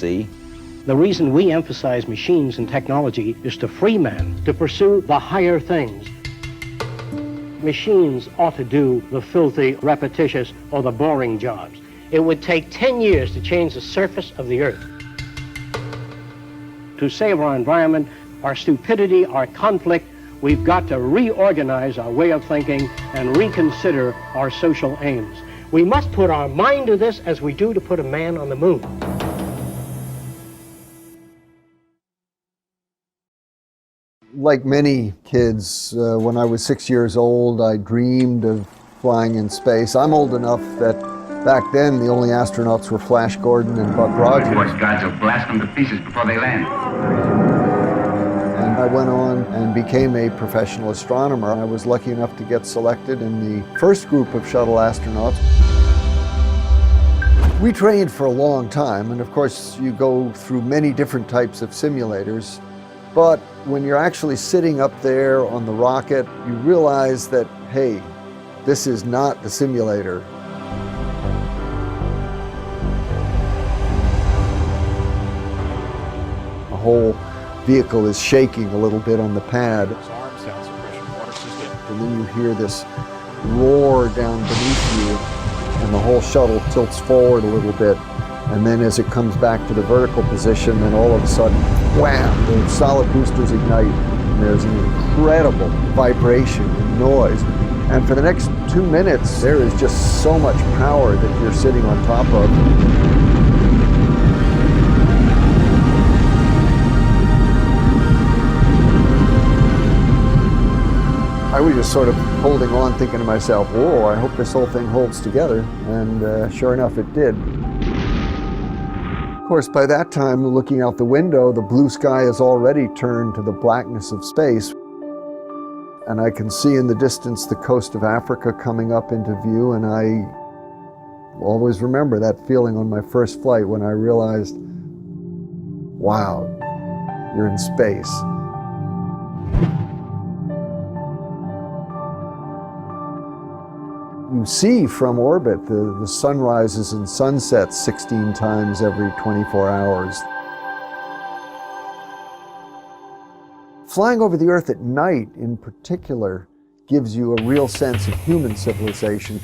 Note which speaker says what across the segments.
Speaker 1: see.
Speaker 2: The reason we emphasize machines and technology is to free man, to pursue the higher things. Machines ought to do the filthy, repetitious, or the boring jobs. It would take 10 years to change the surface of the earth. To save our environment, our stupidity, our conflict, we've got to reorganize our way of thinking and reconsider our social aims. We must put our mind to this as we do to put a man on the moon.
Speaker 3: Like many kids, when I was 6 years old, I dreamed of flying in space. I'm old enough that back then the only astronauts were Flash Gordon and Buck Rogers.
Speaker 4: Watch guards will blast them to pieces before they land.
Speaker 3: And I went on and became a professional astronomer. I was lucky enough to get selected in the first group of shuttle astronauts. We trained for a long time, and of course you go through many different types of simulators. But when you're actually sitting up there on the rocket, you realize that, hey, this is not the simulator. The whole vehicle is shaking a little bit on the pad. And then you hear this roar down beneath you, and the whole shuttle tilts forward a little bit. And then as it comes back to the vertical position, then all of a sudden, wham, the solid boosters ignite. And there's an incredible vibration and noise. And for the next 2 minutes, there is just so much power that you're sitting on top of. I was just sort of holding on, thinking to myself, whoa, I hope this whole thing holds together. And sure enough, it did. Of course, by that time, looking out the window, the blue sky has already turned to the blackness of space. And I can see in the distance the coast of Africa coming up into view, and I always remember that feeling on my first flight when I realized, wow, you're in space. You see from orbit the sunrises and sunsets 16 times every 24 hours. Flying over the Earth at night, in particular, gives you a real sense of human civilization.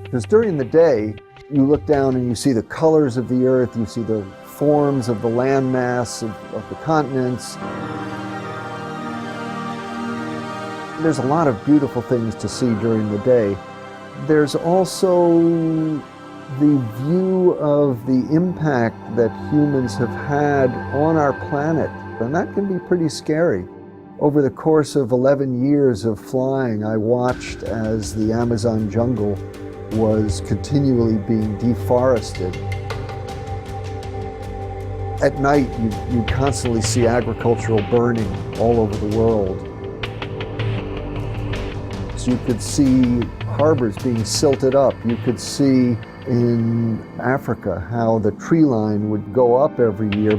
Speaker 3: Because during the day, you look down and you see the colors of the Earth, you see the forms of the landmass of the continents. There's a lot of beautiful things to see during the day. There's also the view of the impact that humans have had on our planet, and that can be pretty scary. Over the course of 11 years of flying, I watched as the Amazon jungle was continually being deforested. At night, you constantly see agricultural burning all over the world. You could see harbors being silted up. You could see in Africa how the tree line would go up every year.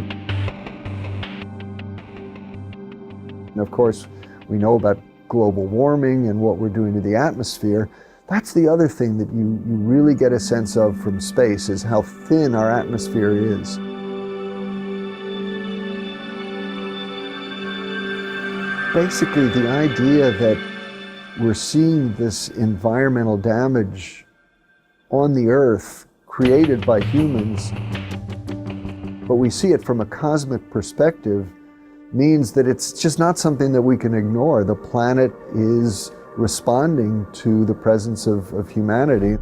Speaker 3: And of course, we know about global warming and what we're doing to the atmosphere. That's the other thing that you really get a sense of from space, is how thin our atmosphere is. Basically, the idea that we're seeing this environmental damage on the Earth created by humans, but we see it from a cosmic perspective, means that it's just not something that we can ignore. The planet is responding to the presence of humanity.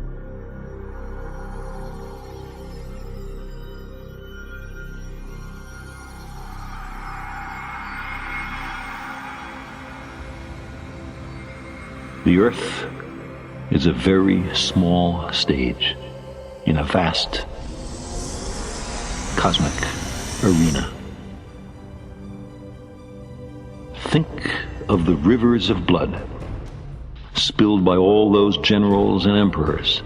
Speaker 5: The Earth is a very small stage in a vast cosmic arena. Think of the rivers of blood spilled by all those generals and emperors,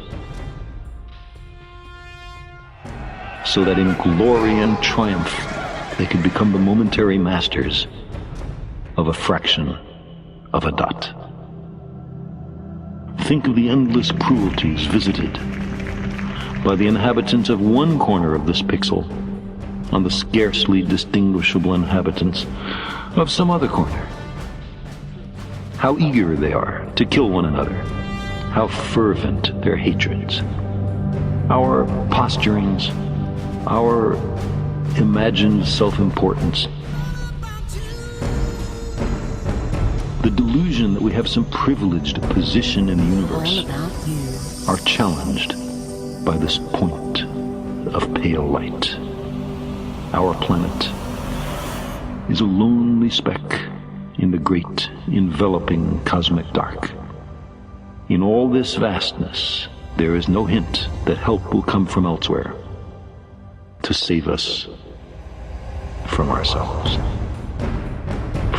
Speaker 5: so that in glory and triumph they could become the momentary masters of a fraction of a dot. Think of the endless cruelties visited by the inhabitants of one corner of this pixel on the scarcely distinguishable inhabitants of some other corner. How eager they are to kill one another, how fervent their hatreds. Our posturings, our imagined self-importance, the delusion that we have some privileged position in the universe, are challenged by this point of pale light. Our planet is a lonely speck in the great enveloping cosmic dark. In all this vastness, there is no hint that help will come from elsewhere to save us from ourselves.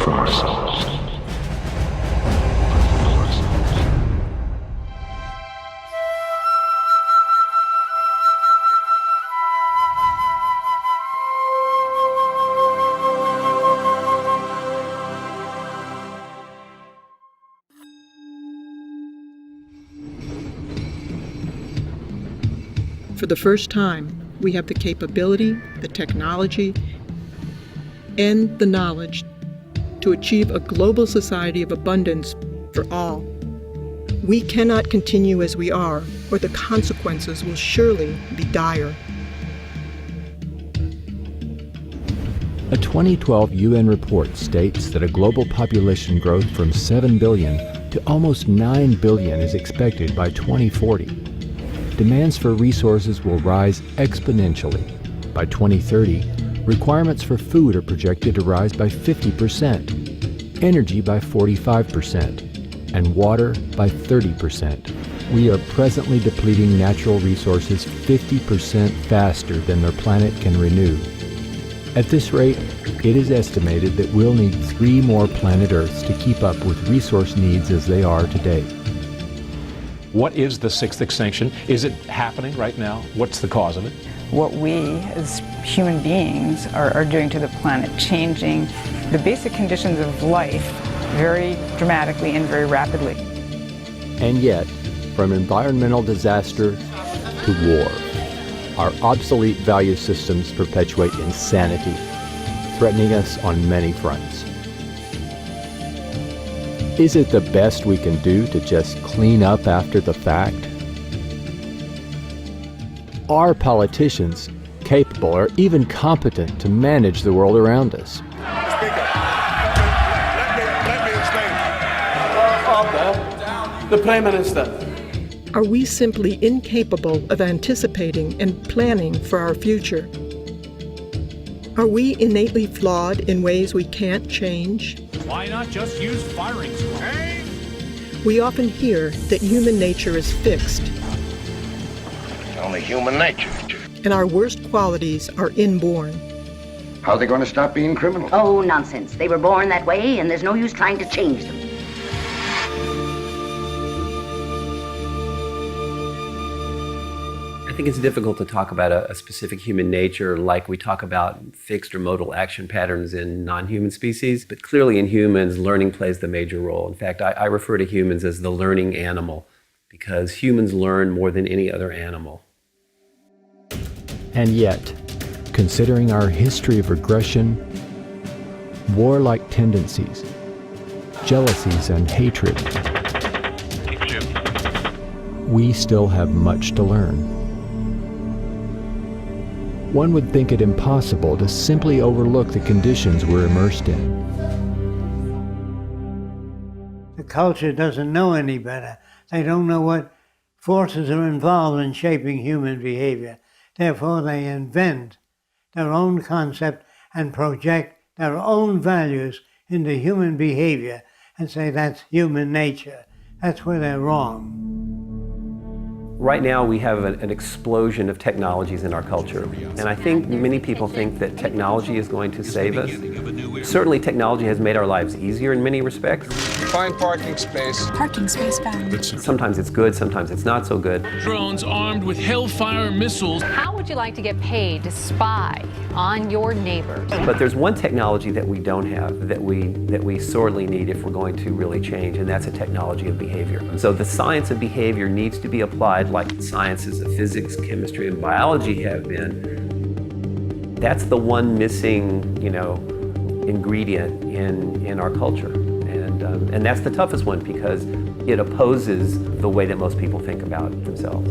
Speaker 5: From ourselves.
Speaker 1: For the first time, we have the capability, the technology, and the knowledge to achieve a global society of abundance for all. We cannot continue as we are, or the consequences will surely be dire.
Speaker 6: A 2012 UN report states that a global population growth from 7 billion to almost 9 billion is expected by 2040. Demands for resources will rise exponentially. By 2030, requirements for food are projected to rise by 50%, energy by 45%, and water by 30%. We are presently depleting natural resources 50% faster than their planet can renew. At this rate, it is estimated that we'll need 3 more planet Earths to keep up with resource needs as they are today.
Speaker 7: What is the 6th extinction? Is it happening right now? What's the cause of it?
Speaker 8: What we as human beings are doing to the planet, changing the basic conditions of life very dramatically and very rapidly.
Speaker 6: And yet, from environmental disaster to war, our obsolete value systems perpetuate insanity, threatening us on many fronts. Is it the best we can do to just clean up after the fact? Are politicians capable or even competent to manage the world around us?
Speaker 9: Speaker, let me explain.
Speaker 10: The Prime Minister.
Speaker 1: Are we simply incapable of anticipating and planning for our future? Are we innately flawed in ways we can't change?
Speaker 11: Why not just use firing squad?
Speaker 1: We often hear that human nature is fixed.
Speaker 9: It's only human nature.
Speaker 1: And our worst qualities are inborn.
Speaker 9: How are they going to stop being criminals?
Speaker 12: Oh, nonsense. They were born that way, and there's no use trying to change them.
Speaker 13: I think it's difficult to talk about a specific human nature like we talk about fixed or modal action patterns in non-human species, but clearly in humans, learning plays the major role. In fact, I refer to humans as the learning animal because humans learn more than any other animal.
Speaker 6: And yet, considering our history of regression, warlike tendencies, jealousies, and hatred, we still have much to learn. One would think it impossible to simply overlook the conditions we're immersed in.
Speaker 14: The culture doesn't know any better. They don't know what forces are involved in shaping human behavior. Therefore, they invent their own concept and project their own values into human behavior and say that's human nature. That's where they're wrong.
Speaker 13: Right now we have an explosion of technologies in our culture, and I think many people think that technology is going to save us. Certainly technology has made our lives easier in many respects.
Speaker 9: Find parking space.
Speaker 15: Parking space found.
Speaker 13: Sometimes it's good, sometimes it's not so good.
Speaker 11: Drones armed with Hellfire missiles.
Speaker 16: How would you like to get paid to spy on your neighbors?
Speaker 13: But there's one technology that we don't have that we sorely need if we're going to really change, and that's a technology of behavior. So the science of behavior needs to be applied applied like the sciences of physics, chemistry, and biology have been, that's the one missing, ingredient in our culture. And that's the toughest one because it opposes the way that most people think about themselves.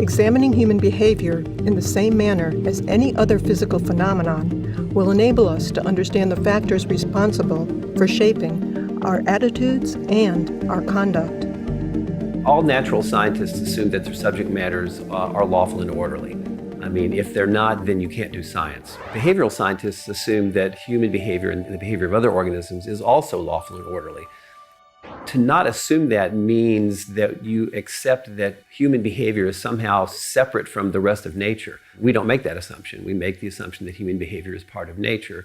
Speaker 1: Examining human behavior in the same manner as any other physical phenomenon will enable us to understand the factors responsible for shaping our attitudes and our conduct.
Speaker 13: All natural scientists assume that their subject matters are lawful and orderly. I mean, if they're not, then you can't do science. Behavioral scientists assume that human behavior and the behavior of other organisms is also lawful and orderly. To not assume that means that you accept that human behavior is somehow separate from the rest of nature. We don't make that assumption. We make the assumption that human behavior is part of nature.